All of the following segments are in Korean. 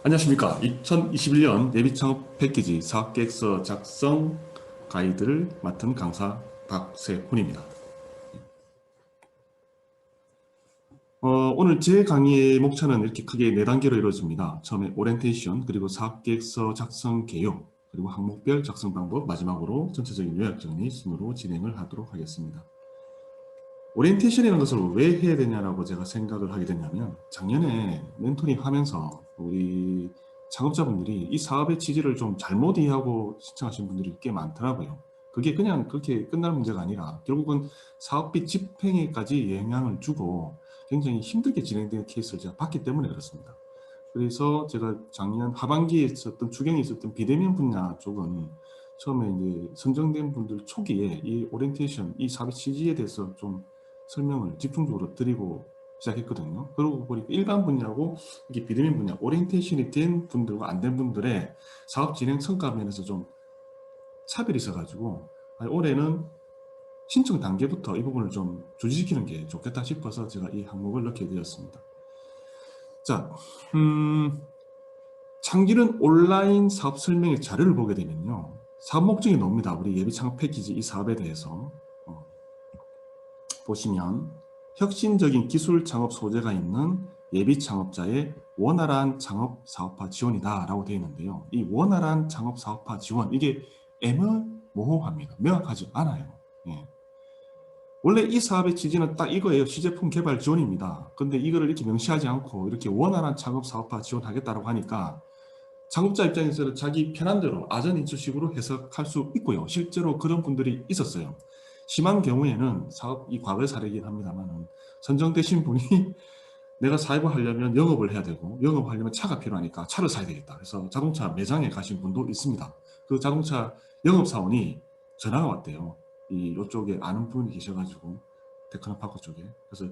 안녕하십니까. 2021년 예비창업 패키지 사업계획서 작성 가이드를 맡은 강사 박세훈입니다. 오늘 제 강의의 목차는 이렇게 크게 4단계로 이루어집니다. 처음에 오리엔테이션, 그리고 사업계획서 작성 개요, 그리고 항목별 작성 방법, 마지막으로 전체적인 요약 정리 순으로 진행을 하도록 하겠습니다. 오리엔테이션이라는 것을 왜 해야 되냐라고 제가 생각을 하게 됐냐면, 작년에 멘토링 하면서 우리 창업자분들이 이 사업의 취지를 좀 잘못 이해하고 신청하신 분들이 꽤 많더라고요. 그게 그냥 그렇게 끝날 문제가 아니라 결국은 사업비 집행에까지 영향을 주고 굉장히 힘들게 진행되는 케이스를 제가 봤기 때문에 그렇습니다. 그래서 제가 작년 하반기에 있었던 추경에 있었던 비대면 분야 쪽은 처음에 이제 선정된 분들 초기에 이 오리엔테이션, 이 사업의 취지에 대해서 좀 설명을 집중적으로 드리고 시작했거든요. 그러고 보니까 일반 분야하고 이게 비대면 분야, 오리엔테이션이 된 분들과 안 된 분들의 사업 진행 성과 면에서 좀 차별이 있어가지고 올해는 신청 단계부터 이 부분을 좀 조지시키는 게 좋겠다 싶어서 제가 이 항목을 넣게 되었습니다. 자, 창기는 온라인 사업 설명의 자료를 보게 되면요. 사업 목적이 나옵니다. 우리 예비 창업 패키지 이 사업에 대해서. 보시면 혁신적인 기술 창업 소재가 있는 예비 창업자의 원활한 창업 사업화 지원이다 라고 되어 있는데요. 이 원활한 창업 사업화 지원, 이게 애매모호합니다. 명확하지 않아요. 예. 원래 이 사업의 취지는 딱 이거예요. 시제품 개발 지원입니다. 근데 이거를 이렇게 명시하지 않고 이렇게 원활한 창업 사업화 지원하겠다고 하니까 창업자 입장에서는 자기 편한 대로 아전인수식으로 해석할 수 있고요. 실제로 그런 분들이 있었어요. 심한 경우에는 사업, 이 과거 사례이긴 합니다만 선정되신 분이 내가 사업을 하려면 영업을 해야 되고 영업하려면 차가 필요하니까 차를 사야 되겠다. 그래서 자동차 매장에 가신 분도 있습니다. 그 자동차 영업사원이 전화가 왔대요. 이쪽에 아는 분이 계셔가지고 테크노파크 쪽에. 그래서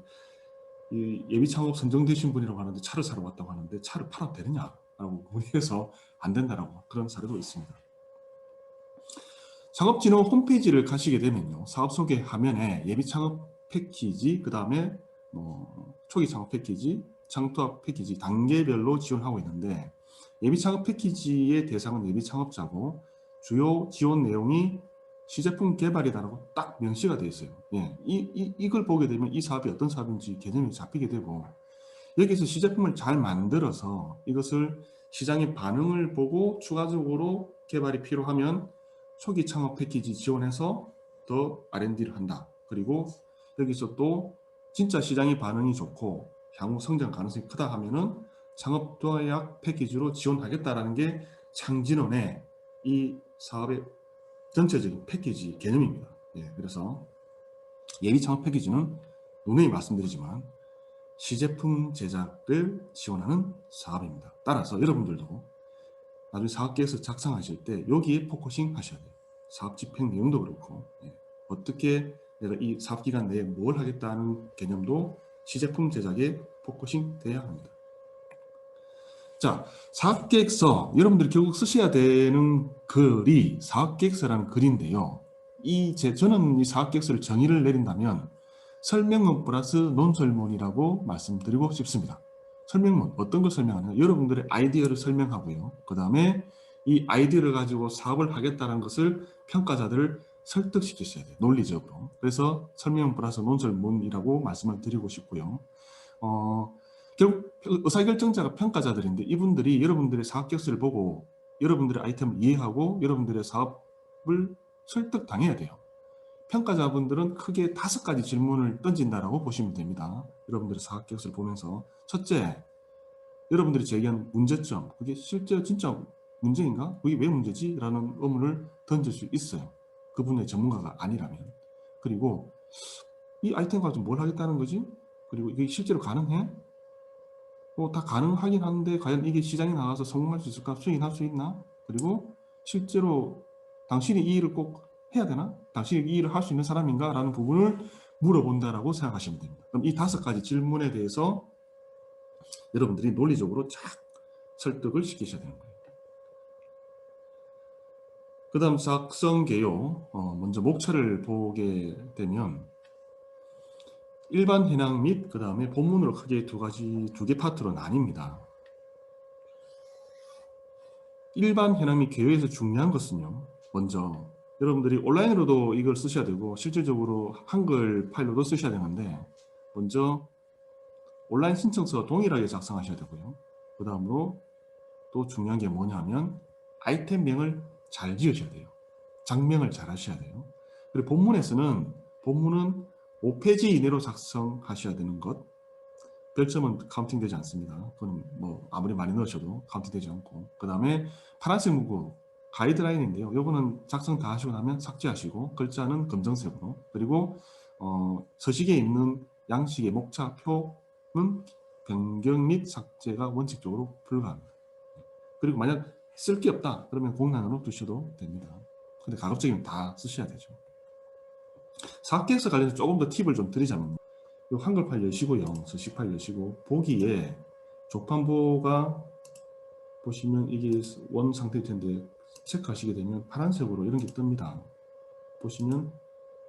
이 예비 창업 선정되신 분이라고 하는데 차를 사러 왔다고 하는데 차를 팔아도 되느냐라고 문의해서 안 된다라고 그런 사례도 있습니다. 창업진흥 홈페이지를 가시게 되면요. 사업 소개 화면에 예비 창업 패키지, 그 다음에 초기 창업 패키지, 창투합 패키지 단계별로 지원하고 있는데 예비 창업 패키지의 대상은 예비 창업자고 주요 지원 내용이 시제품 개발이다라고 딱 명시가 되어 있어요. 예, 이걸 보게 되면 이 사업이 어떤 사업인지 개념이 잡히게 되고 여기서 시제품을 잘 만들어서 이것을 시장의 반응을 보고 추가적으로 개발이 필요하면 초기 창업 패키지 지원해서 더 R&D를 한다. 그리고 여기서 또 진짜 시장의 반응이 좋고 향후 성장 가능성이 크다 하면은 창업 도약 패키지로 지원하겠다라는 게 창진원의 이 사업의 전체적인 패키지 개념입니다. 예, 그래서 예비 창업 패키지는 분명히 말씀드리지만 시제품 제작을 지원하는 사업입니다. 따라서 여러분들도 나중에 사업계획서 작성하실 때 여기에 포커싱 하셔야 돼요. 사업 집행 내용도 그렇고 어떻게 내가 이 사업기간 내에 뭘 하겠다는 개념도 시제품 제작에 포커싱 돼야 합니다. 자, 사업계획서 여러분들이 결국 쓰셔야 되는 글이 사업계획서라는 글인데요. 저는 이 사업계획서를 정의를 내린다면 설명문 플러스 논설문이라고 말씀드리고 싶습니다. 설명문, 어떤 걸 설명하냐? 여러분들의 아이디어를 설명하고요. 그 다음에 이 아이디어를 가지고 사업을 하겠다는 것을 평가자들을 설득시키셔야 돼요. 논리적으로. 그래서 설명문 플러스 논설문이라고 말씀을 드리고 싶고요. 결국 의사결정자가 평가자들인데 이분들이 여러분들의 사업 계획서를 보고 여러분들의 아이템을 이해하고 여러분들의 사업을 설득당해야 돼요. 평가자분들은 크게 5가지 질문을 던진다라고 보시면 됩니다. 여러분들의 사업 계획서를 보면서 첫째, 여러분들이 제기한 문제점, 그게 실제 진짜 문제인가? 그게 왜 문제지? 라는 의문을 던질 수 있어요. 그 분야의 전문가가 아니라면. 그리고 이 아이템 가지고 뭘 하겠다는 거지? 그리고 이게 실제로 가능해? 다 가능하긴 한데 과연 이게 시장에 나가서 성공할 수 있을까? 수익할 수 있나? 그리고 실제로 당신이 이 일을 꼭 해야 되나? 당신이 이 일을 할 수 있는 사람인가? 라는 부분을 물어본다라고 생각하시면 됩니다. 그럼 이 5가지 질문에 대해서 여러분들이 논리적으로 쫙 설득을 시키셔야 되는 거예요. 그 다음 작성 개요. 먼저 목차를 보게 되면 일반 해당 및 그 다음에 본문으로 크게 두 개 파트로 나뉩니다. 일반 현황 및 개요에서 중요한 것은요. 먼저 여러분들이 온라인으로도 이걸 쓰셔야 되고 실질적으로 한글 파일로도 쓰셔야 되는데 먼저 온라인 신청서와 동일하게 작성하셔야 되고요. 그 다음으로 또 중요한 게 뭐냐면 아이템명을 잘 지으셔야 돼요. 장명을 잘 하셔야 돼요. 그리고 본문은 5페이지 이내로 작성하셔야 되는 것. 별점은 카운팅되지 않습니다. 그건 뭐 아무리 많이 넣으셔도 카운팅되지 않고. 그 다음에 파란색 문구 가이드라인인데요. 요거는 작성 다 하시고 나면 삭제하시고 글자는 검정색으로. 그리고 서식에 있는 양식의 목차표는 변경 및 삭제가 원칙적으로 불가합니다. 그리고 만약 쓸 게 없다 그러면 공란으로 두셔도 됩니다. 근데 가급적이면 다 쓰셔야 되죠. 사학계획서 관련해서 조금 더 팁을 좀 드리자면 이 한글 파일 여시고요. 서식 파일 여시고 보기에 조판부가 보시면 이게 원 상태일 텐데 체크하시게 되면 파란색으로 이런 게 뜹니다. 보시면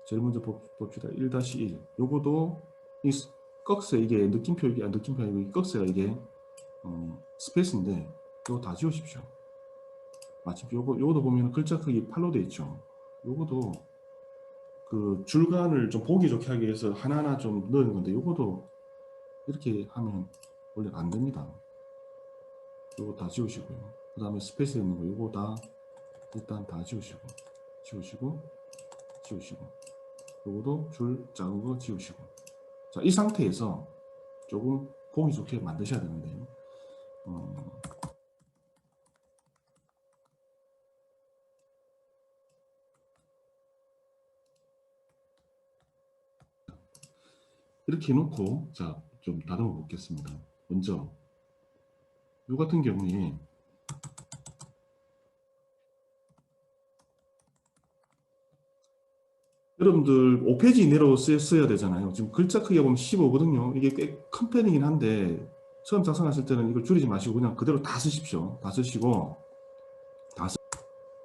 제일 먼저 봅시다. 1-1 요거도 이 꺽쇠 이게 느낌표 이게 느낌표 아니고 꺽쇠가 이게 스페이스인데 이거 다 지우십시오. 마침 요거도 보면 글자 크기 8로 되어 있죠. 요거도 그 줄간을 좀 보기 좋게 하기 위해서 하나하나 좀 넣는 건데 요거도 이렇게 하면 원래 안 됩니다. 요거 다 지우시고요. 그 다음에 스페이스 있는 거 요거 다 일단 다 지우시고 요거도 줄 작은 거 지우시고. 자, 이 상태에서 조금 보기 좋게 만드셔야 되는데요. 이렇게 해놓고 자, 좀 다듬어 보겠습니다. 먼저 요 같은 경우에 여러분들 5페이지 이내로 써야 되잖아요. 지금 글자 크기가 보면 15거든요. 이게 꽤 큰 편이긴 한데 처음 작성하실 때는 이걸 줄이지 마시고 그냥 그대로 다 쓰십시오. 다 쓰시고 다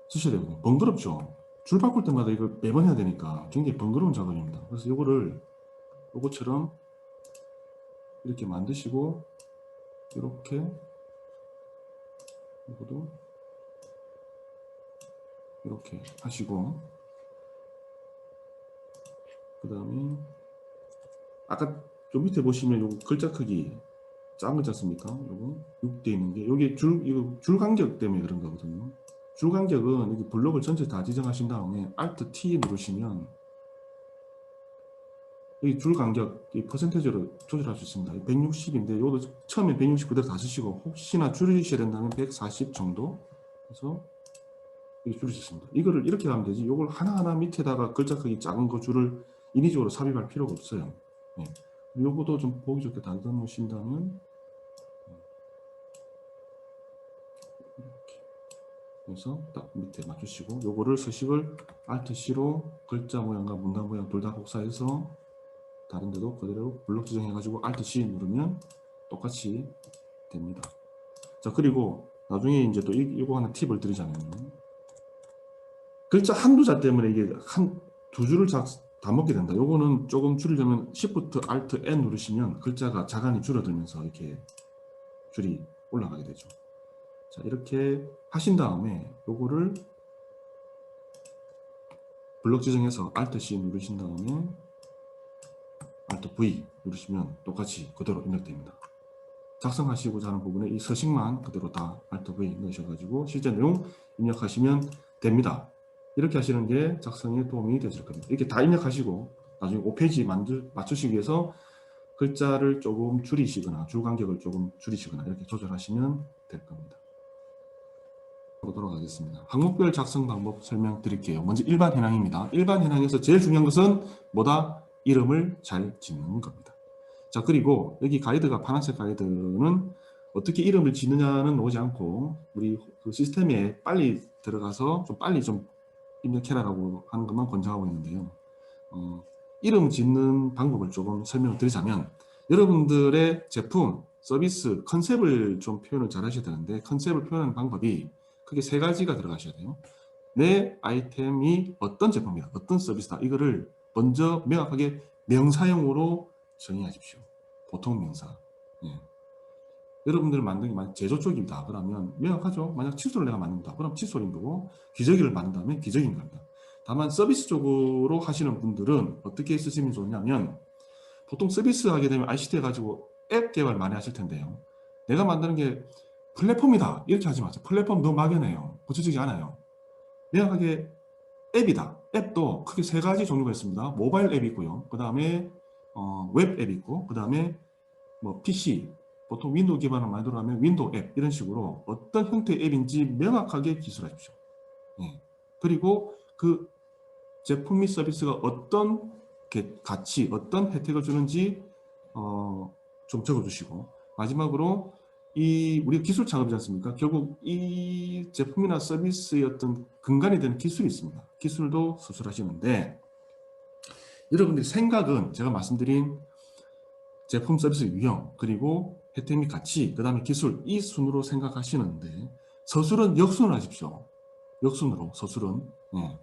쓰셔야 되거든요. 번거롭죠. 줄 바꿀 때마다 이걸 매번 해야 되니까 굉장히 번거로운 작업입니다. 그래서 요거처럼 이렇게 만드시고 이렇게 이것도 이렇게 하시고 그 다음에 아까 좀 밑에 보시면 요 글자 크기 작은 거 있습니까? 요거 6대 있는 게 여기 줄 간격 때문에 그런 거거든요. 줄 간격은 여기 블록을 전체 다 지정하신 다음에 Alt T 누르시면 여기 줄 간격 이 퍼센테이지로 조절할 수 있습니다. 160인데 이것도 처음에 160 그대로 다 쓰시고 혹시나 줄이셔야 된다면 140 정도 해서 이렇게 줄일 수 있습니다. 이거를 이렇게 하면 되지 이걸 하나하나 밑에다가 글자 크기 작은 거 줄을 인위적으로 삽입할 필요가 없어요. 네. 요거도 좀 보기 좋게 다듬으신다면 이렇게 해서 딱 밑에 맞추시고 요거를 서식을 Alt C로 글자 모양과 문단 모양 둘 다 복사해서 다른 데도 그대로 블록 지정해 가지고 Alt C 누르면 똑같이 됩니다. 자, 그리고 나중에 이제 또 이거 하나 팁을 드리자면 글자 한두 자 때문에 이게 두 줄을 다 먹게 된다. 요거는 조금 줄이려면 Shift Alt N 누르시면 글자가 자간이 줄어들면서 이렇게 줄이 올라가게 되죠. 자, 이렇게 하신 다음에 요거를 블록 지정해서 Alt C 누르신 다음에 Alt V 누르시면 똑같이 그대로 입력됩니다. 작성하시고자 하는 부분에 이 서식만 그대로 다 Alt V 넣으셔가지고 실제 내용 입력하시면 됩니다. 이렇게 하시는 게 작성에 도움이 되실 겁니다. 이렇게 다 입력하시고 나중에 5페이지 맞추시기 위해서 글자를 조금 줄이시거나 줄 간격을 조금 줄이시거나 이렇게 조절하시면 될 겁니다. 보도록 하겠습니다. 항목별 작성 방법 설명드릴게요. 먼저 일반 현황입니다. 일반 현황에서 제일 중요한 것은 뭐다? 이름을 잘 짓는 겁니다. 자, 그리고 여기 가이드가 파란색 가이드는 어떻게 이름을 짓느냐는 오지 않고 우리 그 시스템에 빨리 들어가서 좀 빨리 좀 입력해라라고 하는 것만 권장하고 있는데요. 이름 짓는 방법을 조금 설명을 드리자면 여러분들의 제품, 서비스, 컨셉을 좀 표현을 잘 하셔야 되는데 컨셉을 표현하는 방법이 크게 세 가지가 들어가셔야 돼요. 내 아이템이 어떤 제품이다, 어떤 서비스다 이거를 먼저 명확하게 명사형으로 정의하십시오. 보통 명사. 예. 여러분들 만든 게 만약 제조 쪽이다 그러면 명확하죠. 만약 칫솔을 내가 만든다 그럼 칫솔인 거고, 기저귀를 만든다면 기저귀인 겁니다. 다만 서비스 쪽으로 하시는 분들은 어떻게 쓰시면 좋냐면, 보통 서비스 하게 되면 ICT 해가지고 앱 개발 많이 하실 텐데요. 내가 만드는 게 플랫폼이다 이렇게 하지 마세요. 플랫폼 너무 막연해요. 구체적이지 않아요. 명확하게 앱이다. 앱도 크게 세 가지 종류가 있습니다. 모바일 앱이 있고요. 그 다음에 웹 앱이 있고, 그 다음에 뭐 PC, 보통 윈도우 기반으로 많이 들어가면 윈도우 앱, 이런 식으로 어떤 형태의 앱인지 명확하게 기술하십시오. 예. 그리고 그 제품 및 서비스가 어떤 가치, 어떤 혜택을 주는지 좀 적어주시고, 마지막으로 우리가 기술 창업이지 않습니까? 결국 이 제품이나 서비스의 어떤 근간이 되는 기술이 있습니다. 기술도 수술하시는데, 여러분들의 생각은 제가 말씀드린 제품 서비스 유형, 그리고 혜택 및 가치, 그 다음에 기술, 이 순으로 생각하시는데, 서술은 역순으로 하십시오. 역순으로, 서술은. 예.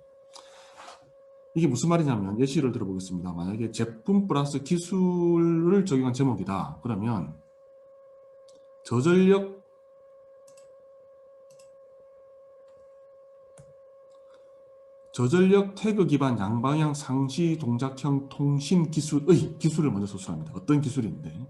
이게 무슨 말이냐면, 예시를 들어보겠습니다. 만약에 제품 플러스 기술을 적용한 제목이다. 그러면 저전력 태그 기반 양방향 상시 동작형 통신 기술의 기술을 먼저 서술합니다. 어떤 기술인데,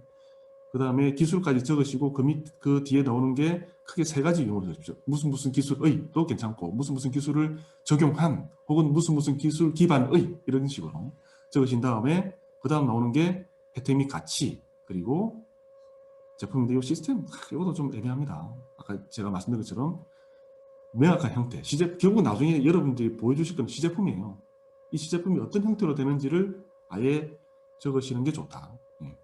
그 다음에 기술까지 적으시고 그 뒤에 나오는 게 크게 세 가지 용어로 적으십시오. 무슨 기술의도 괜찮고, 무슨 기술을 적용한, 혹은 무슨 기술 기반의, 이런 식으로 적으신 다음에 그 다음 나오는 게 혜택 및 가치, 그리고 제품인데 이 시스템, 이것도 좀 애매합니다. 아까 제가 말씀드린 것처럼 명확한 형태, 결국 나중에 여러분들이 보여주실 건 시제품이에요. 이 시제품이 어떤 형태로 되는지를 아예 적으시는 게 좋다. 예.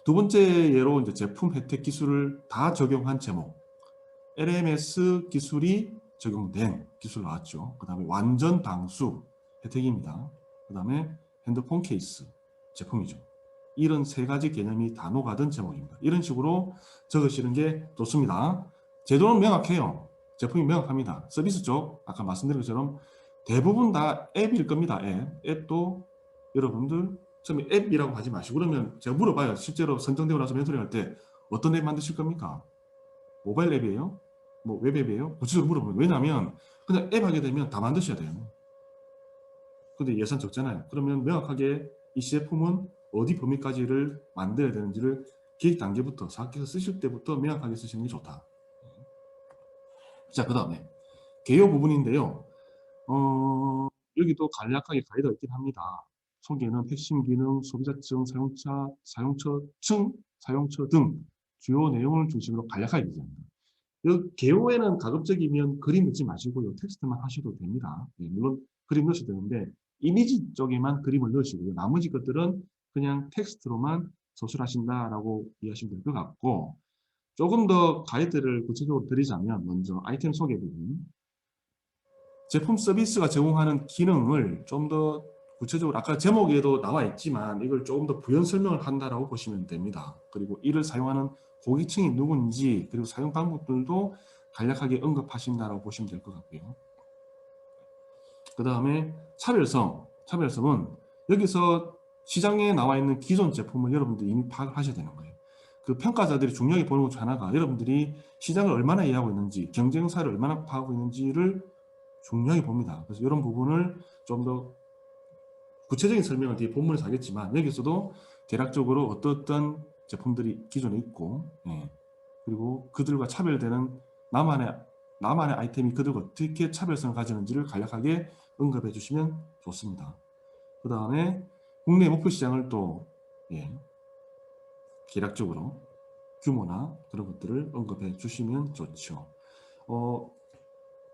두 번째 예로 이제 제품 혜택 기술을 다 적용한 제목, LMS 기술이 적용된 기술 나왔죠. 그 다음에 완전 방수 혜택입니다. 그 다음에 핸드폰 케이스 제품이죠. 이런 세 가지 개념이 다 녹아든 제목입니다. 이런 식으로 적으시는 게 좋습니다. 제도는 명확해요. 제품이 명확합니다. 서비스 쪽 아까 말씀드린 것처럼 대부분 다 앱일 겁니다. 앱도 여러분들 처음에 앱이라고 하지 마시고, 그러면 제가 물어봐요. 실제로 선정되고 나서 멘토링 할 때 어떤 앱 만드실 겁니까? 모바일 앱이에요? 뭐 웹 앱이에요? 구체적으로 물어보면, 왜냐하면 그냥 앱 하게 되면 다 만드셔야 돼요. 근데 예산 적잖아요. 그러면 명확하게 이 제품은 어디 범위까지를 만들어야 되는지를 기획 단계부터 사업계에서 쓰실 때부터 명확하게 쓰시는 게 좋다. 자, 그 다음에 개요 부분인데요. 여기도 간략하게 가이드가 있긴 합니다. 소개는 핵심 기능, 소비자층, 사용처층, 사용처 등 주요 내용을 중심으로 간략하게 기재합니다. 개요에는 가급적이면 그림 넣지 마시고요. 텍스트만 하셔도 됩니다. 네, 물론 그림 넣으셔도 되는데 이미지 쪽에만 그림을 넣으시고요. 나머지 것들은 그냥 텍스트로만 서술하신다라고 이해하시면 될 것 같고, 조금 더 가이드를 구체적으로 드리자면 먼저 아이템 소개 부분, 제품 서비스가 제공하는 기능을 좀 더 구체적으로 아까 제목에도 나와 있지만 이걸 조금 더 부연 설명을 한다라고 보시면 됩니다. 그리고 이를 사용하는 고객층이 누군지, 그리고 사용 방법들도 간략하게 언급하신다라고 보시면 될 것 같고요. 그 다음에 차별성은 여기서 시장에 나와 있는 기존 제품을 여러분들이 이미 파악을 하셔야 되는 거예요. 그 평가자들이 중요하게 보는 것 중 하나가 여러분들이 시장을 얼마나 이해하고 있는지, 경쟁사를 얼마나 파악하고 있는지를 중요하게 봅니다. 그래서 이런 부분을 좀 더 구체적인 설명은 뒤에 본문에서 하겠지만, 여기서도 대략적으로 어떤 제품들이 기존에 있고, 예. 그리고 그들과 차별되는 나만의 아이템이 그들과 어떻게 차별성을 가지는지를 간략하게 언급해 주시면 좋습니다. 그 다음에 국내 목표 시장을 또 대략적으로 규모나 그런 것들을 언급해 주시면 좋죠.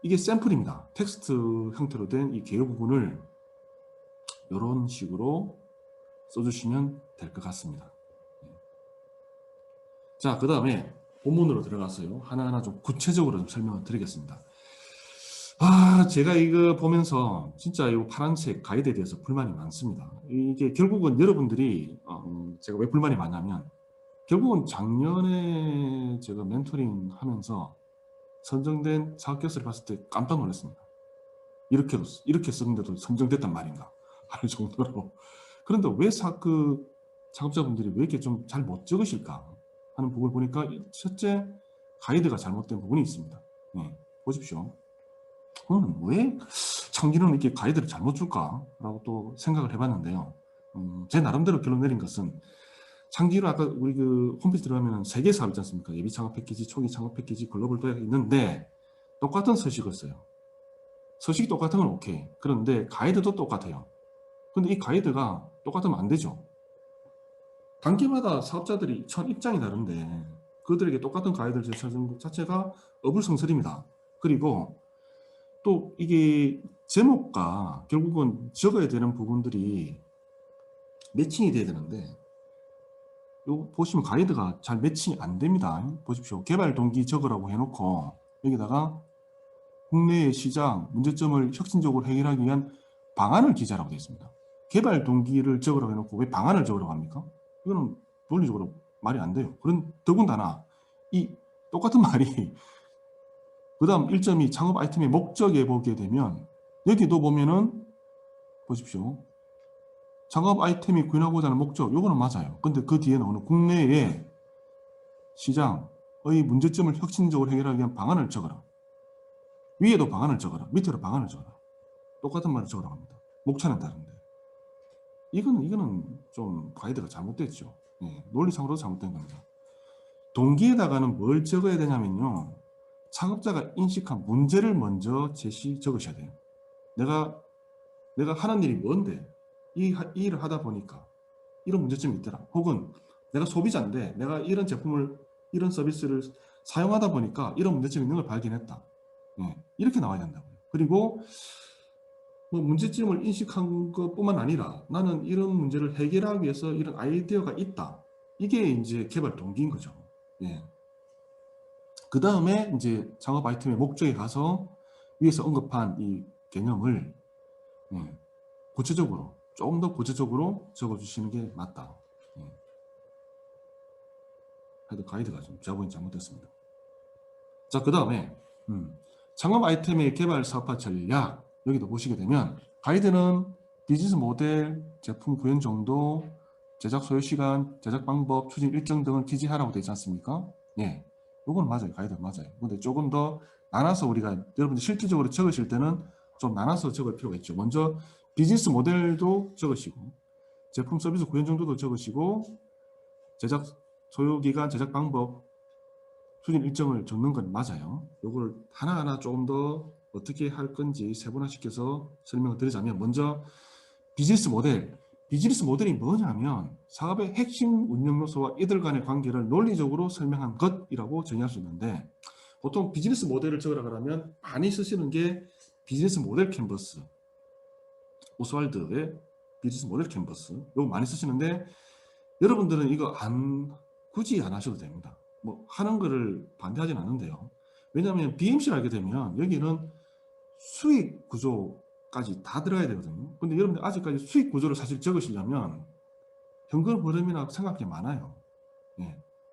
이게 샘플입니다. 텍스트 형태로 된 이 개요 부분을 이런 식으로 써주시면 될 것 같습니다. 자, 그 다음에 본문으로 들어가서요. 하나하나 좀 구체적으로 좀 설명을 드리겠습니다. 제가 이거 보면서 진짜 이 파란색 가이드에 대해서 불만이 많습니다. 이게 결국은 여러분들이 제가 왜 불만이 많냐면, 결국은 작년에 제가 멘토링 하면서 선정된 사업계획서를 봤을 때 깜짝 놀랐습니다. 이렇게 썼는데도 선정됐단 말인가 할 정도로. 그런데 왜 작업자분들이 왜 이렇게 좀 잘 못 적으실까? 하는 부분을 보니까 첫째 가이드가 잘못된 부분이 있습니다. 보십시오. 그럼 왜 창기는 이렇게 가이드를 잘못 줄까라고 또 생각을 해봤는데요. 제 나름대로 결론 내린 것은 창기로 아까 우리 그 홈페이지 들어가면 3개 사업 있지 않습니까? 예비 창업 패키지, 초기 창업 패키지, 글로벌 도약이 있는데 똑같은 서식을 써요. 서식이 똑같은 건 오케이. 그런데 가이드도 똑같아요. 근데 이 가이드가 똑같으면 안 되죠. 단계마다 사업자들이 처한 입장이 다른데 그들에게 똑같은 가이드를 제시하는 것 자체가 어불성설입니다. 그리고 또 이게 제목과 결국은 적어야 되는 부분들이 매칭이 돼야 되는데 요 보시면 가이드가 잘 매칭이 안 됩니다. 보십시오. 개발 동기 적으라고 해놓고 여기다가 국내의 시장 문제점을 혁신적으로 해결하기 위한 방안을 기재하라고 되어 있습니다. 개발 동기를 적으라고 해놓고 왜 방안을 적으라고 합니까? 이거는 논리적으로 말이 안 돼요. 그런 더군다나 이 똑같은 말이 그 다음 1.2 창업 아이템의 목적에 보게 되면 여기도 보면은 보십시오. 창업 아이템이 구현하고자 하는 목적, 요거는 맞아요. 근데 그 뒤에 나오는 국내의 시장의 문제점을 혁신적으로 해결하기 위한 방안을 적어라. 위에도 방안을 적어라. 밑에도 방안을 적어라. 똑같은 말을 적으라고 합니다. 목차는 다른데. 이거는 좀 가이드가 잘못됐죠. 논리상으로도 잘못된 겁니다. 동기에다가는 뭘 적어야 되냐면요. 창업자가 인식한 문제를 먼저 적으셔야 돼요. 내가 하는 일이 뭔데? 이 일을 하다 보니까 이런 문제점이 있더라. 혹은 내가 소비자인데 내가 이런 제품을 이런 서비스를 사용하다 보니까 이런 문제점이 있는 걸 발견했다. 이렇게 나와야 된다고요. 그리고 뭐 문제점을 인식한 것뿐만 아니라 나는 이런 문제를 해결하기 위해서 이런 아이디어가 있다. 이게 이제 개발 동기인 거죠. 그 다음에 이제 창업 아이템의 목적에 가서 위에서 언급한 이 개념을 구체적으로 조금 더 구체적으로 적어주시는 게 맞다. 하여튼 가이드가 좀 제가 보기엔 잘못됐습니다. 자, 그 다음에 창업 아이템의 개발 사업화 전략 여기도 보시게 되면 가이드는 비즈니스 모델, 제품 구현 정도, 제작 소요 시간, 제작 방법, 추진 일정 등을 기재하라고 되어 있지 않습니까? 요건 맞아요. 가이드 맞아요. 근데 조금 더 나눠서 우리가 여러분들 실질적으로 적으실 때는 좀 나눠서 적을 필요가 있죠. 먼저 비즈니스 모델도 적으시고 제품 서비스 구현 정도도 적으시고 제작 소요기간, 제작 방법, 추진 일정을 적는 건 맞아요. 요걸 하나하나 조금 더 어떻게 할 건지 세분화시켜서 설명을 드리자면 먼저 비즈니스 모델. 비즈니스 모델이 뭐냐면 사업의 핵심 운영 요소와 이들 간의 관계를 논리적으로 설명한 것이라고 정의할 수 있는데 보통 비즈니스 모델을 적으라고 하면 많이 쓰시는 게 비즈니스 모델 캔버스. 오스왈드의 비즈니스 모델 캔버스. 이거 많이 쓰시는데 여러분들은 이거 굳이 안 하셔도 됩니다. 뭐 하는 거를 반대하진 않는데요. 왜냐하면 BMC를 알게 되면 여기는 수익 구조까지 다 들어가야 되거든요. 근데 여러분들 아직까지 수익 구조를 사실 적으시려면 현금 흐름이나 생각할 게 많아요.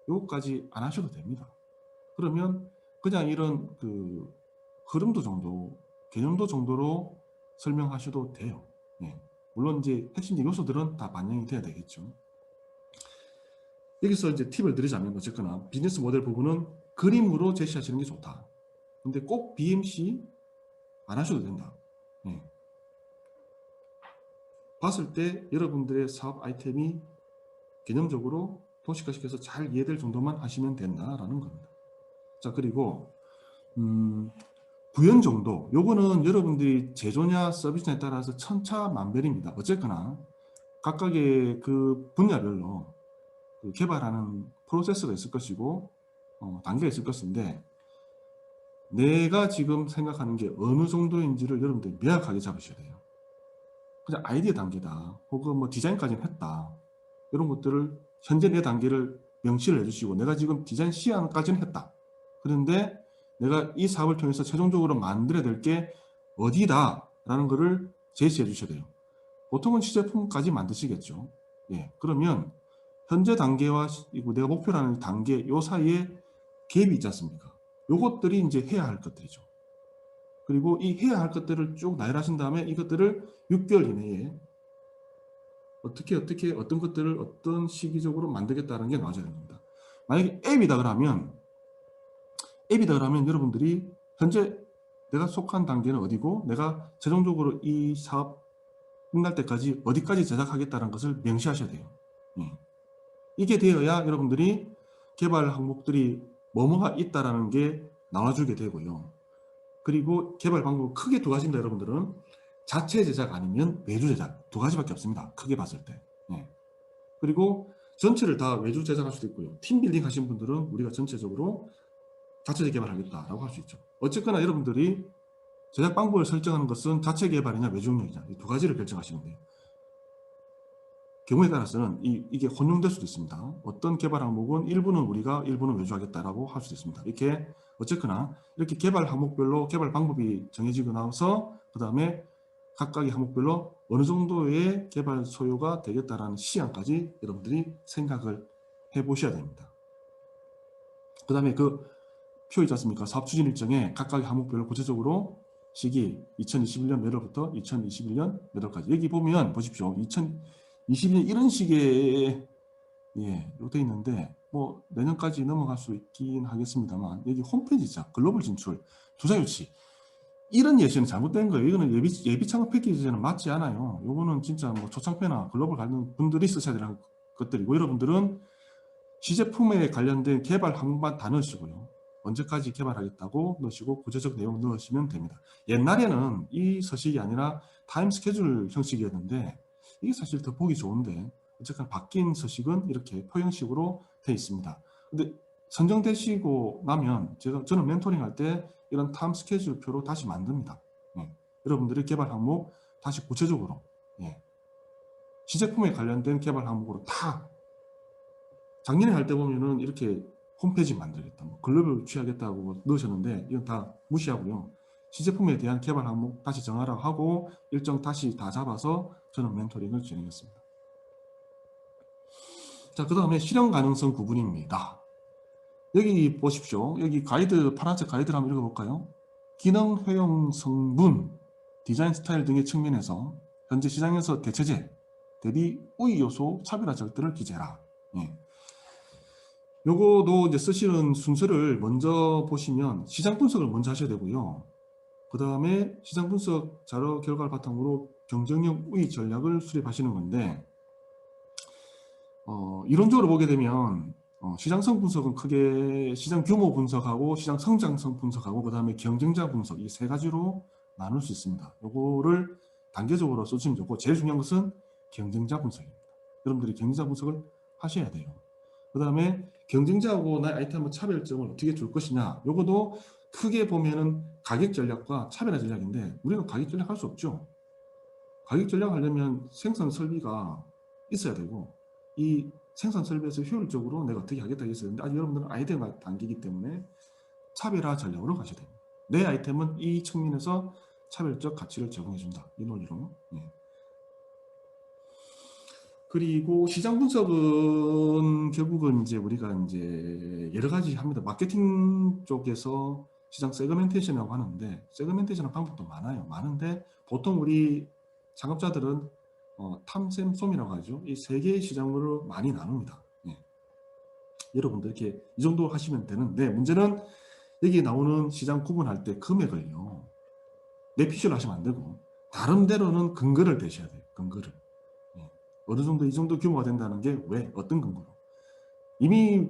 요거까지 안 하셔도 됩니다. 그러면 그냥 이런 그 흐름도 정도, 개념도 정도로 설명하셔도 돼요. 물론 이제 핵심적 요소들은 다 반영이 돼야 되겠죠. 여기서 이제 팁을 드리자면 어쨌거나 비즈니스 모델 부분은 그림으로 제시하시는 게 좋다. 근데 꼭 BMC 안 하셔도 된다. 봤을 때 여러분들의 사업 아이템이 개념적으로 도식화시켜서 잘 이해될 정도만 하시면 된다라는 겁니다. 자, 그리고 구현 정도. 요거는 여러분들이 제조냐 서비스냐에 따라서 천차만별입니다. 어쨌거나 각각의 그 분야별로 그 개발하는 프로세스가 있을 것이고 단계가 있을 것인데 내가 지금 생각하는 게 어느 정도인지를 여러분들이 명확하게 잡으셔야 돼요. 그냥 아이디어 단계다 혹은 뭐 디자인까지는 했다 이런 것들을 현재 내 단계를 명시를 해주시고 내가 지금 디자인 시안까지는 했다. 그런데 내가 이 사업을 통해서 최종적으로 만들어야 될 게 어디다 라는 것을 제시해 주셔야 돼요. 보통은 시제품까지 만드시겠죠. 그러면 현재 단계와 내가 목표로 하는 단계 요 사이에 갭이 있지 않습니까? 요것들이 이제 해야 할 것들이죠. 그리고 이 해야 할 것들을 쭉 나열하신 다음에 이것들을 6개월 이내에 어떤 것들을 어떤 시기적으로 만들겠다는 게 나와줘야 됩니다. 만약에 앱이다 그러면 여러분들이 현재 내가 속한 단계는 어디고 내가 최종적으로 이 사업 끝날 때까지 어디까지 제작하겠다는 것을 명시하셔야 돼요. 예. 이게 되어야 여러분들이 개발 항목들이 뭐뭐가 있다라는 게 나와주게 되고요. 그리고 개발 방법 크게 두 가지입니다. 여러분들은 자체 제작 아니면 외주 제작 두 가지밖에 없습니다. 크게 봤을 때. 예. 그리고 전체를 다 외주 제작할 수도 있고요. 팀빌딩 하신 분들은 우리가 전체적으로 자체 개발하겠다라고 할 수 있죠. 어쨌거나 여러분들이 제작 방법을 설정하는 것은 자체 개발이냐 외주 능력이냐 이 두 가지를 결정하시면 돼요. 경우에 따라서는 이게 혼용될 수도 있습니다. 어떤 개발 항목은 일부는 우리가 일부는 외주하겠다라고 할 수도 있습니다. 이렇게 어쨌거나 이렇게 개발 항목별로 개발 방법이 정해지고 나서 그 다음에 각각의 항목별로 어느 정도의 개발 소요가 되겠다라는 시한까지 여러분들이 생각을 해 보셔야 됩니다. 그 다음에 그 표 있지 않습니까? 사업 추진 일정에 각각의 항목별로 구체적으로 시기 2021년 몇 월부터 2021년 몇 월까지 여기 보면 보십시오. 2021년 이런 시기에 이렇게 있는데 뭐 내년까지 넘어갈 수 있긴 하겠습니다만 여기 홈페이지죠. 글로벌 진출, 투자 유치 이런 예시는 잘못된 거예요. 이거는 예비 창업 패키지는 맞지 않아요. 이거는 진짜 뭐 초창배나 글로벌 관련 분들이 쓰셔야 되는 것들이고 여러분들은 시제품에 관련된 개발 항목만 다 넣으시고요. 언제까지 개발하겠다고 넣으시고 구체적 내용 넣으시면 됩니다. 옛날에는 이 서식이 아니라 타임 스케줄 형식이었는데 이게 사실 더 보기 좋은데 어쨌든 바뀐 서식은 이렇게 표형식으로 되어 있습니다. 근데 선정되시고 나면 저는 멘토링 할 때 이런 타임 스케줄 표로 다시 만듭니다. 여러분들의 개발 항목 다시 구체적으로 시제품에 관련된 개발 항목으로 다 작년에 할 때 보면은 이렇게 홈페이지 만들겠다, 뭐 글로벌 취하겠다고 넣으셨는데 이건 다 무시하고요. 시제품에 대한 개발 항목 다시 정하라고 하고 일정 다시 다 잡아서 저는 멘토링을 진행했습니다. 자, 그 다음에 실현 가능성 구분입니다. 여기 보십시오. 여기 가이드, 파란색 가이드를 한번 읽어볼까요? 기능, 효용, 성분, 디자인 스타일 등의 측면에서 현재 시장에서 대체재 대비 우위 요소, 차별화 절대를 기재해라. 요거도 이제 쓰시는 순서를 먼저 보시면 시장 분석을 먼저 하셔야 되고요. 그 다음에 시장 분석 자료 결과를 바탕으로 경쟁력 우위 전략을 수립하시는 건데 이론적으로 보게 되면 시장성 분석은 크게 시장 규모 분석하고 시장 성장성 분석하고 그 다음에 경쟁자 분석 이 세 가지로 나눌 수 있습니다. 요거를 단계적으로 쓰시면 좋고 제일 중요한 것은 경쟁자 분석입니다. 여러분들이 경쟁자 분석을 하셔야 돼요. 그 다음에 경쟁자하고 나의 아이템의 차별점을 어떻게 줄 것이냐 요것도 크게 보면은 가격 전략과 차별화 전략인데 우리는 가격 전략 할 수 없죠. 가격 전략 하려면 생산 설비가 있어야 되고 이 생산 설비에서 효율적으로 내가 어떻게 하겠다 했어야 되는데 아직 여러분들은 아이템 단계이기 때문에 차별화 전략으로 가셔야 됩니다. 내 아이템은 이 측면에서 차별적 가치를 제공해준다. 이 논리로. 그리고 시장 분석은 결국은 이제 우리가 이제 여러 가지 합니다. 마케팅 쪽에서 시장 세그멘테이션이라고 하는데 세그멘테이션 방법도 많은데 보통 우리 창업자들은 탐샘솜이라고 하죠. 이 세 개의 시장으로 많이 나눕니다. 여러분들 이렇게 이 정도 하시면 되는데 문제는 여기 나오는 시장 구분할 때 금액을요. 내피셜 하시면 안 되고 다른데로는 근거를 대셔야 돼요. 근거를. 어느 정도 이 정도 규모가 된다는 게 왜? 어떤 근거로? 이미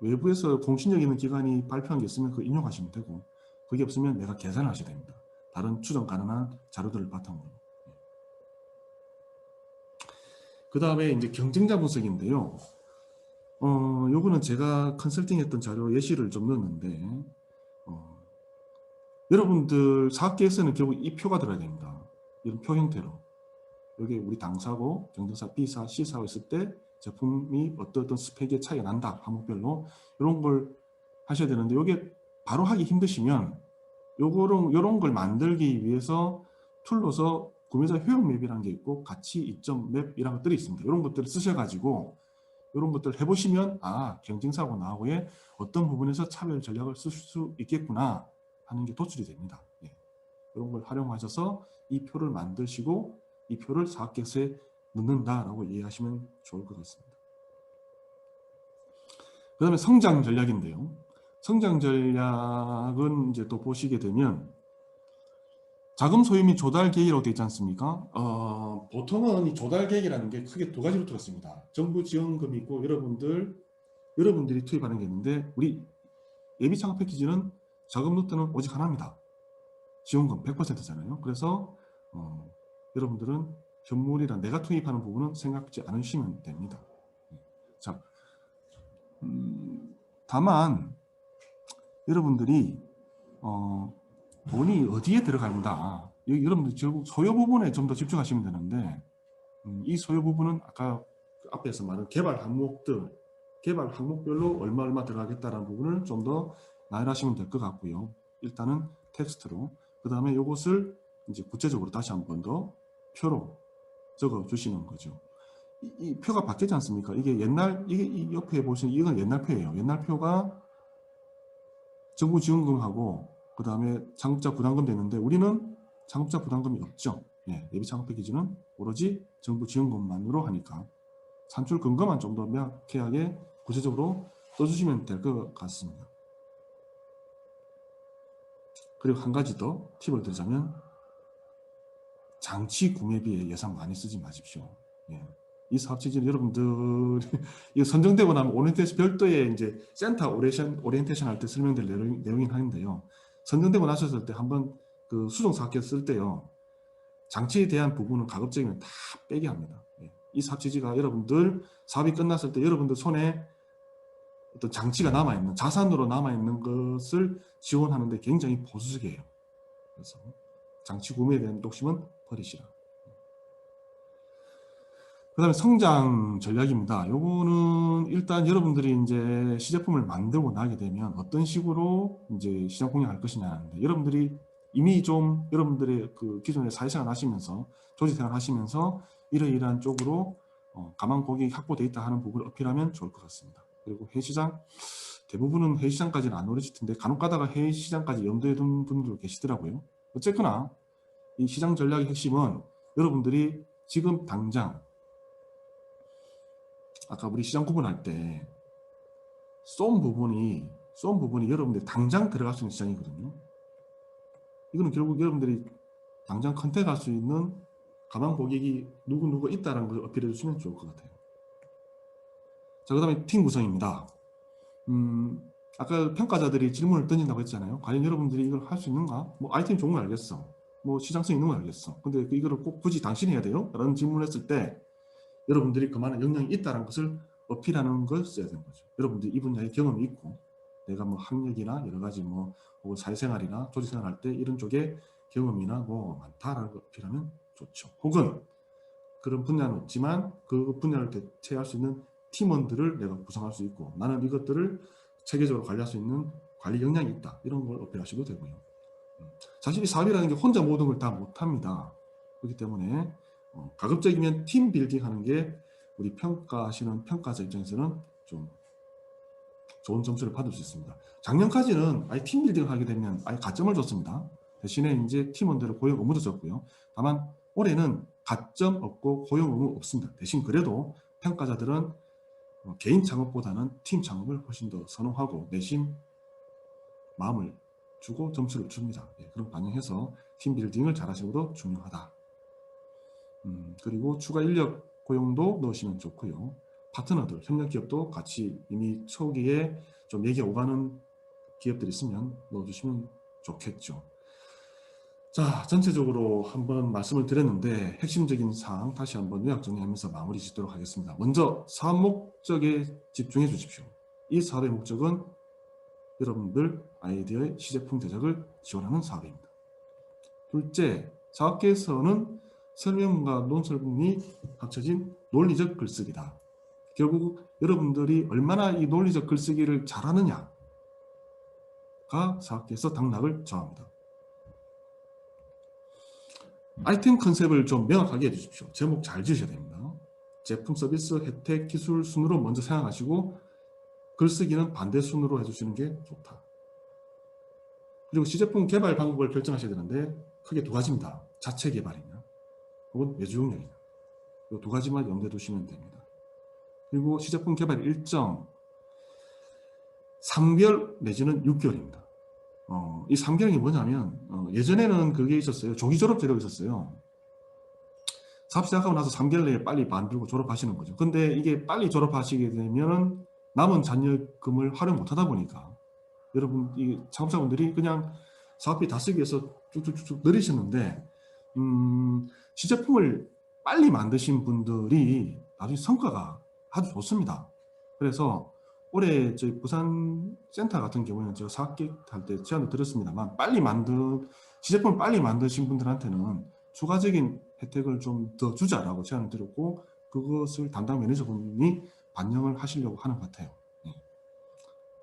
외부에서 공신력 있는 기관이 발표한 게 있으면 그거 인용하시면 되고 그게 없으면 내가 계산을 하셔야 됩니다. 다른 추정 가능한 자료들을 바탕으로. 그 다음에 이제 경쟁자 분석인데요. 요거는 제가 컨설팅했던 자료 예시를 좀 넣었는데 여러분들 사업계획서는 결국 이 표가 들어야 됩니다. 이런 표 형태로. 여기 우리 당사고 경쟁사 B사, C사가 있을 때 제품이 어떤 스펙의 차이가 난다. 항목별로 이런 걸 하셔야 되는데 이게 바로 하기 힘드시면 요런 걸 만들기 위해서 툴로서 구매자 효용 맵이라는 게 있고 가치 입점 맵이라는 것들이 있습니다. 이런 것들을 쓰셔가지고 이런 것들을 해보시면 경쟁사하고 나하고의 어떤 부분에서 차별 전략을 쓸 수 있겠구나 하는 게 도출이 됩니다. 이런 걸 활용하셔서 이 표를 만드시고 이 표를 사업계획서에 넣는다라고 이해하시면 좋을 것 같습니다. 그 다음에 성장 전략인데요. 성장 전략은 이제 또 보시게 되면 자금 소유 및 조달 계획이라고 되어 있지 않습니까? 보통은 이 조달 계획이라는 게 크게 두 가지로 들었습니다. 정부 지원금이 있고 여러분들이 투입하는 게 있는데 우리 예비 창업 패키지는 자금 루트는 오직 하나입니다. 지원금 100%잖아요. 그래서 여러분들은 현물이란 내가 투입하는 부분은 생각지 않으시면 됩니다. 자, 다만 여러분들이 돈이 어디에 들어간다. 여러분들 결국 소요 부분에 좀 더 집중하시면 되는데 이 소요 부분은 아까 앞에서 말한 개발 항목별로 얼마 들어가겠다라는 부분을 좀 더 나열하시면 될 것 같고요. 일단은 텍스트로 그 다음에 이것을 이제 구체적으로 다시 한 번 더 표로 적어 주시는 거죠. 이 표가 바뀌지 않습니까? 이게 이 옆에 보시면 이건 옛날 표예요. 옛날 표가 정부 지원금하고 그 다음에 창업자 부담금 되는데 우리는 창업자 부담금이 없죠. 예, 예비 창업 패키지는 오로지 정부 지원금만으로 하니까 산출 근거만 좀 더 명확하게 구체적으로 써주시면 될 것 같습니다. 그리고 한 가지 더 팁을 드리자면 장치 구매비에 예산 많이 쓰지 마십시오. 예. 이 사업 체제는 여러분들 이거 선정되고 나면 오리엔테이션 별도의 이제 센터 오리엔테이션 할 때 설명될 내용이긴 하는데요. 선정되고 나셨을 때 한번 그 수정 사업계 쓸 때요. 장치에 대한 부분은 가급적이면 다 빼게 합니다. 예. 이 사업 체제가 여러분들 사업이 끝났을 때 여러분들 손에 어떤 장치가 남아있는 자산으로 남아있는 것을 지원하는데 굉장히 보수적이에요. 그래서 장치 구매에 대한 욕심은 버리시라. 그 다음에 성장 전략입니다. 요거는 일단 여러분들이 이제 시제품을 만들고 나게 되면 어떤 식으로 이제 시장 공략할 것이냐인데 여러분들이 이미 좀 여러분들의 그 기존의 사회생활 하시면서 조직생활 하시면서 이러이러한 쪽으로 가망 고객이 확보되어 있다 하는 부분을 어필하면 좋을 것 같습니다. 그리고 해외시장 대부분은 해외시장까지는 안 오르실 텐데 간혹 가다가 해외시장까지 염두에 둔 분들 계시더라고요. 어쨌거나 이 시장 전략의 핵심은 여러분들이 지금 당장 아까 우리 시장 구분할 때 쏜 부분이 여러분들이 당장 들어갈 수 있는 시장이거든요. 이거는 결국 여러분들이 당장 컨택할 수 있는 가방 고객이 누구 있다는 걸 어필해 주시면 좋을 것 같아요. 자, 그 다음에 팀 구성입니다. 아까 평가자들이 질문을 던진다고 했잖아요. 과연 여러분들이 이걸 할 수 있는가? 뭐 아이템 좋은 거 알겠어. 뭐 시장성 있는 거 알겠어. 근데 이거를 꼭 굳이 당신이 해야 돼요? 라는 질문을 했을 때 여러분들이 그만한 역량이 있다는 것을 어필하는 걸 써야 되는 거죠. 여러분들이 이 분야에 경험이 있고 내가 뭐 학력이나 여러 가지 뭐 혹은 사회생활이나 조직생활 할 때 이런 쪽에 경험이나 뭐 많다라는 걸 어필하면 좋죠. 혹은 그런 분야는 없지만 그 분야를 대체할 수 있는 팀원들을 내가 구성할 수 있고 나는 이것들을 체계적으로 관리할 수 있는 관리 역량이 있다. 이런 걸 어필하셔도 되고요. 사실 이 사업이라는 게 혼자 모든 걸 다 못합니다. 그렇기 때문에 가급적이면 팀 빌딩 하는 게 우리 평가하시는 평가자 입장에서는 좀 좋은 점수를 받을 수 있습니다. 작년까지는 아예 팀 빌딩을 하게 되면 아예 가점을 줬습니다. 대신에 이제 팀원들을 고용 의무도 줬고요. 다만 올해는 가점 없고 고용 의무 없습니다. 대신 그래도 평가자들은 개인 창업보다는 팀 창업을 훨씬 더 선호하고 내심 마음을 주고 점수를 줍니다. 예, 그럼 반영해서 팀 빌딩을 잘 하시는 것도 중요하다. 그리고 추가 인력 고용도 넣으시면 좋고요. 파트너들, 협력 기업도 같이 이미 초기에 좀 얘기 오가는 기업들이 있으면 넣어주시면 좋겠죠. 자, 전체적으로 한번 말씀을 드렸는데 핵심적인 사항 다시 한번 요약 정리하면서 마무리 짓도록 하겠습니다. 먼저 사업 목적에 집중해 주십시오. 이 사업의 목적은 여러분들 아이디어의 시제품 제작을 지원하는 사업입니다. 둘째, 사업계에서는 설명과 논설문이 합쳐진 논리적 글쓰기다. 결국 여러분들이 얼마나 이 논리적 글쓰기를 잘하느냐가 사업계에서 당락을 정합니다. 아이템 컨셉을 좀 명확하게 해주십시오. 제목 잘 지으셔야 됩니다. 제품, 서비스, 혜택, 기술 순으로 먼저 생각하시고 글쓰기는 반대 순으로 해주시는 게 좋다. 그리고 시제품 개발 방법을 결정하셔야 되는데 크게 두 가지입니다. 자체 개발이냐 혹은 외주 용역이냐. 이 두 가지만 염두에 두시면 됩니다. 그리고 시제품 개발 일정, 3개월 내지는 6개월입니다. 이 3개월이 뭐냐면 예전에는 그게 있었어요. 조기 졸업 제도가 있었어요. 사업 시작하고 나서 3개월 내에 빨리 만들고 졸업하시는 거죠. 근데 이게 빨리 졸업하시게 되면 남은 잔여금을 활용 못하다 보니까 여러분 이 창업자분들이 그냥 사업비 다 쓰기 위해서 쭉쭉쭉 늘리셨는데 시제품을 빨리 만드신 분들이 나중에 성과가 아주 좋습니다. 그래서 올해 저희 부산 센터 같은 경우에는 제가 사업계획 할 때 제안을 드렸습니다만 시제품을 빨리 만드신 분들한테는 추가적인 혜택을 좀 더 주자라고 제안을 드렸고 그것을 담당 매니저분이 반영을 하시려고 하는 것 같아요.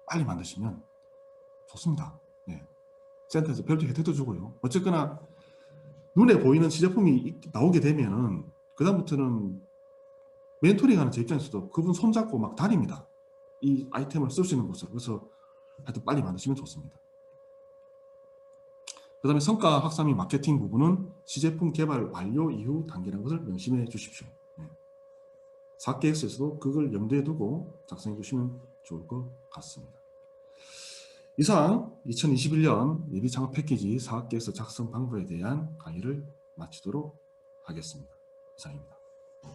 빨리 만드시면 좋습니다. 센터에서 별도 혜택도 주고요. 어쨌거나 눈에 보이는 시제품이 나오게 되면은 그다음부터는 멘토링하는 제 입장에서도 그분 손잡고 막 다닙니다. 이 아이템을 쓸 수 있는 곳으로. 그래서 하여튼 빨리 만드시면 좋습니다. 그 다음에 성과 확산 및 마케팅 부분은 시제품 개발 완료 이후 단계라는 것을 명심해 주십시오. 사업계획서에서도 그걸 염두에 두고 작성해 주시면 좋을 것 같습니다. 이상 2021년 예비창업 패키지 사업계획서 작성 방법에 대한 강의를 마치도록 하겠습니다. 이상입니다.